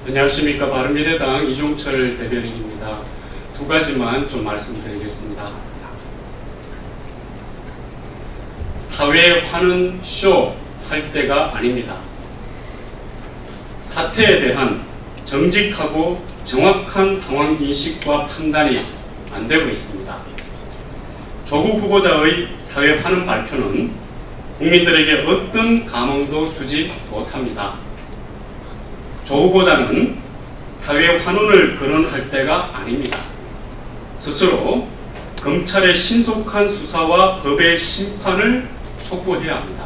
안녕하십니까. 바른미래당 이종철 대변인입니다. 두 가지만 좀 말씀드리겠습니다. 사회화는 쇼 할 때가 아닙니다. 사태에 대한 정직하고 정확한 상황인식과 판단이 안 되고 있습니다. 조국 후보자의 사회화는 발표는 국민들에게 어떤 감흥도 주지 못합니다. 조 후보자는 사회환원을 거론할 때가 아닙니다. 스스로 검찰의 신속한 수사와 법의 심판을 촉구해야 합니다.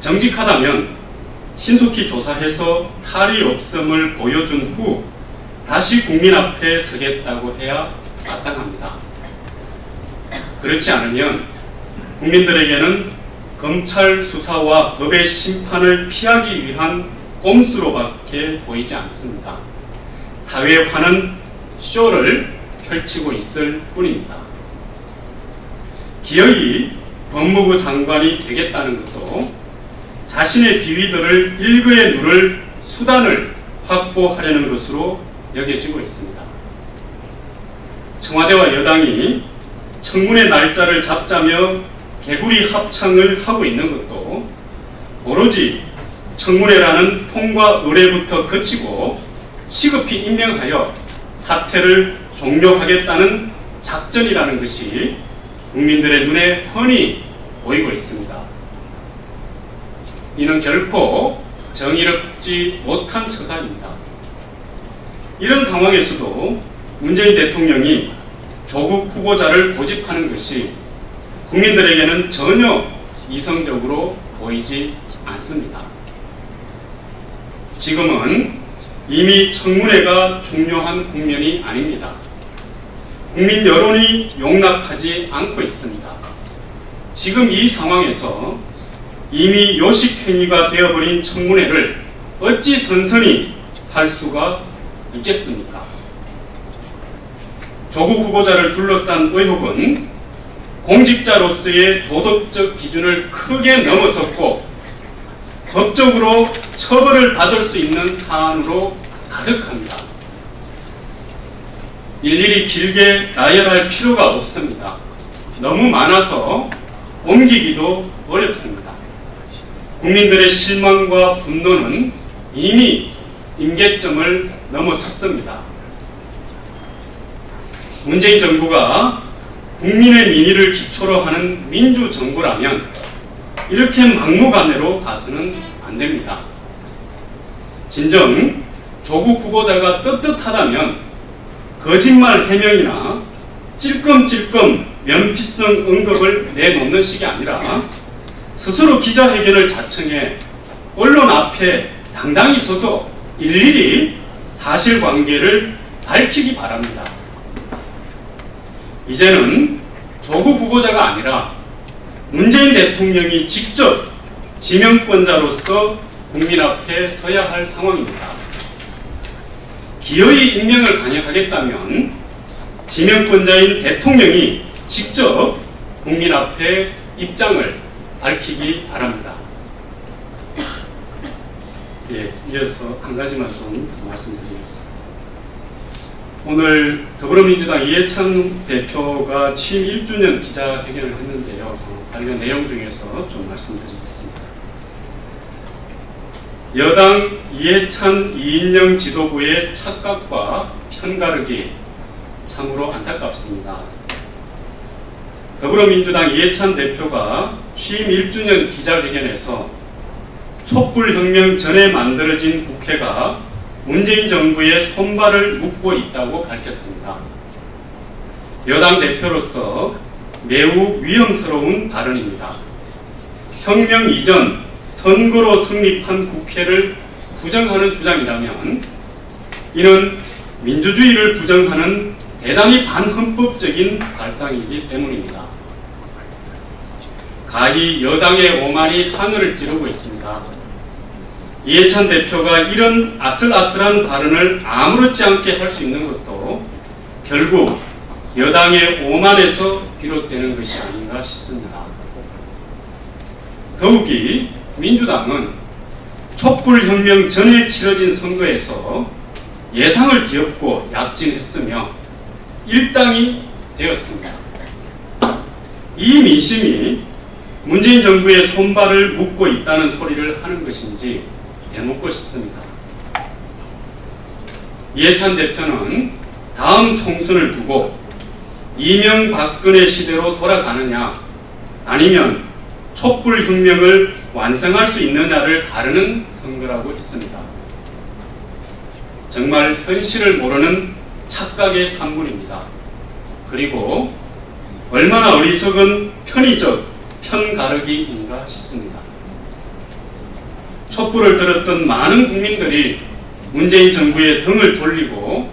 정직하다면 신속히 조사해서 탈이 없음을 보여준 후 다시 국민 앞에 서겠다고 해야 마땅합니다. 그렇지 않으면 국민들에게는 검찰 수사와 법의 심판을 피하기 위한 꼼수로밖에 보이지 않습니다. 사회화는 쇼를 펼치고 있을 뿐입니다. 기어이 법무부 장관이 되겠다는 것도 자신의 비위들을 일거에 누를 수단을 확보하려는 것으로 여겨지고 있습니다. 청와대와 여당이 청문회 날짜를 잡자며 개구리 합창을 하고 있는 것도 오로지 청문회라는 통과 의뢰부터 거치고 시급히 임명하여 사태를 종료하겠다는 작전이라는 것이 국민들의 눈에 훤히 보이고 있습니다. 이는 결코 정의롭지 못한 처사입니다. 이런 상황에서도 문재인 대통령이 조국 후보자를 고집하는 것이 국민들에게는 전혀 이성적으로 보이지 않습니다. 지금은 이미 청문회가 중요한 국면이 아닙니다. 국민 여론이 용납하지 않고 있습니다. 지금 이 상황에서 이미 요식행위가 되어버린 청문회를 어찌 선선히 할 수가 있겠습니까? 조국 후보자를 둘러싼 의혹은 공직자로서의 도덕적 기준을 크게 넘어섰고 법적으로 처벌을 받을 수 있는 사안으로 가득합니다. 일일이 길게 나열할 필요가 없습니다. 너무 많아서 옮기기도 어렵습니다. 국민들의 실망과 분노는 이미 임계점을 넘어섰습니다. 문재인 정부가 국민의 민의를 기초로 하는 민주정부라면 이렇게 막무가내로 가서는 안 됩니다. 진정 조국 후보자가 떳떳하다면 거짓말 해명이나 찔끔찔끔 면피성 언급을 내놓는 식이 아니라 스스로 기자회견을 자청해 언론 앞에 당당히 서서 일일이 사실관계를 밝히기 바랍니다. 이제는 조국 후보자가 아니라 문재인 대통령이 직접 지명권자로서 국민 앞에 서야 할 상황입니다. 기어이 임명을 강행하겠다면 지명권자인 대통령이 직접 국민 앞에 입장을 밝히기 바랍니다. 예, 이어서 한 가지만 좀 말씀드리겠습니다. 오늘 더불어민주당 이해찬 대표가 취임 1주년 기자회견을 했는데요. 관련 내용 중에서 좀 말씀드리겠습니다. 여당 이해찬 이인영 지도부의 착각과 편가르기 참으로 안타깝습니다. 더불어민주당 이해찬 대표가 취임 1주년 기자회견에서 촛불혁명 전에 만들어진 국회가 문재인 정부의 손발을 묶고 있다고 밝혔습니다. 여당 대표로서 매우 위험스러운 발언입니다. 혁명 이전 선거로 성립한 국회를 부정하는 주장이라면 이는 민주주의를 부정하는 대단히 반헌법적인 발상이기 때문입니다. 가히 여당의 오만이 하늘을 찌르고 있습니다. 이해찬 대표가 이런 아슬아슬한 발언을 아무렇지 않게 할 수 있는 것도 결국 여당의 오만에서 비롯되는 것이 아닌가 싶습니다. 더욱이 민주당은 촛불혁명 전에 치러진 선거에서 예상을 뒤엎고 약진했으며 일당이 되었습니다. 이 민심이 문재인 정부의 손발을 묶고 있다는 소리를 하는 것인지 되묻고 싶습니다. 이해찬 대표는 다음 총선을 두고 이명박근혜 시대로 돌아가느냐 아니면 촛불혁명을 완성할 수 있느냐를 가르는 선거라고 했습니다. 정말 현실을 모르는 착각의 산물입니다. 그리고 얼마나 어리석은 편의적 편가르기인가 싶습니다. 촛불을 들었던 많은 국민들이 문재인 정부의 등을 돌리고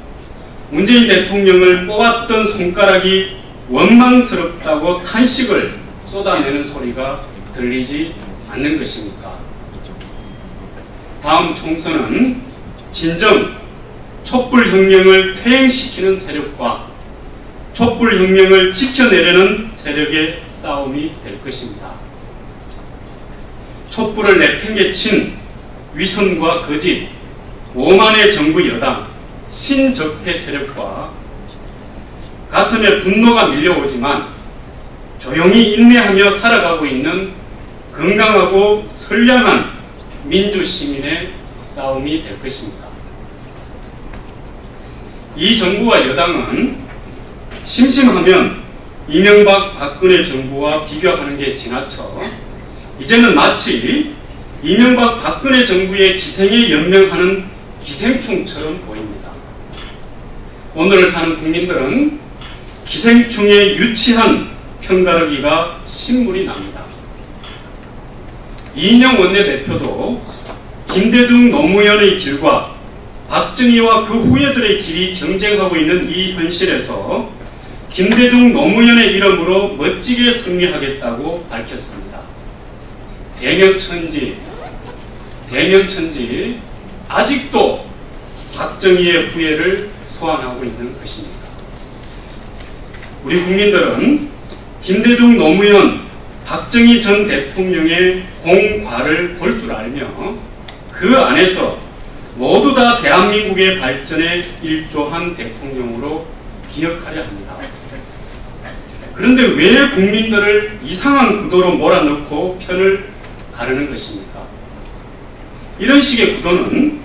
문재인 대통령을 뽑았던 손가락이 원망스럽다고 탄식을 쏟아내는 소리가 들리지 않는 것입니까? 다음 총선은 진정 촛불혁명을 퇴행시키는 세력과 촛불혁명을 지켜내려는 세력의 싸움이 될 것입니다. 촛불을 내팽개친 위선과 거짓, 오만의 정부 여당, 신적폐 세력과 가슴에 분노가 밀려오지만 조용히 인내하며 살아가고 있는 건강하고 선량한 민주시민의 싸움이 될 것입니다. 이 정부와 여당은 심심하면 이명박 박근혜 정부와 비교하는 게 지나쳐 이제는 마치 이명박 박근혜 정부의 기생에 연명하는 기생충처럼 보입니다. 오늘을 사는 국민들은 기생충의 유치한 편가르기가 신물이 납니다. 이인영 원내대표도 김대중 노무현의 길과 박정희와 그 후예들의 길이 경쟁하고 있는 이 현실에서 김대중 노무현의 이름으로 멋지게 승리하겠다고 밝혔습니다. 대명천지 아직도 박정희의 후예를 소환하고 있는 것입니다. 우리 국민들은 김대중 노무현 박정희 전 대통령의 공과를 볼 줄 알며 그 안에서 모두 다 대한민국의 발전에 일조한 대통령으로 기억하려 합니다. 그런데 왜 국민들을 이상한 구도로 몰아넣고 편을 가르는 것입니까? 이런 식의 구도는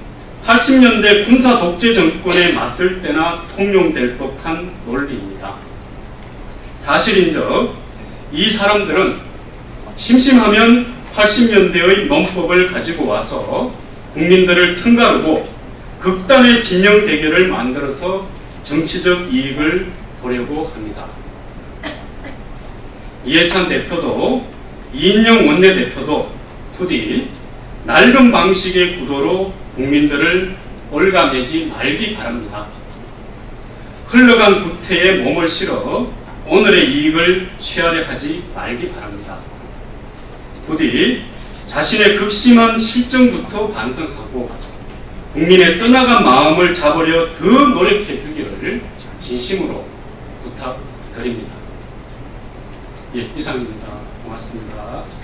80년대 군사 독재 정권에 맞설 때나 통용될 법한 논리입니다. 사실인즉 이 사람들은 심심하면 80년대의 논법을 가지고 와서 국민들을 편가르고 극단의 진영 대결을 만들어서 정치적 이익을 보려고 합니다. 이해찬 대표도 이인영 원내대표도 부디 낡은 방식의 구도로 국민들을 올가매지 말기 바랍니다. 흘러간 구태에 몸을 실어 오늘의 이익을 취하려 하지 말기 바랍니다. 부디 자신의 극심한 실정부터 반성하고 국민의 떠나간 마음을 잡으려 더 노력해 주기를 진심으로 부탁드립니다. 예, 이상입니다. 고맙습니다.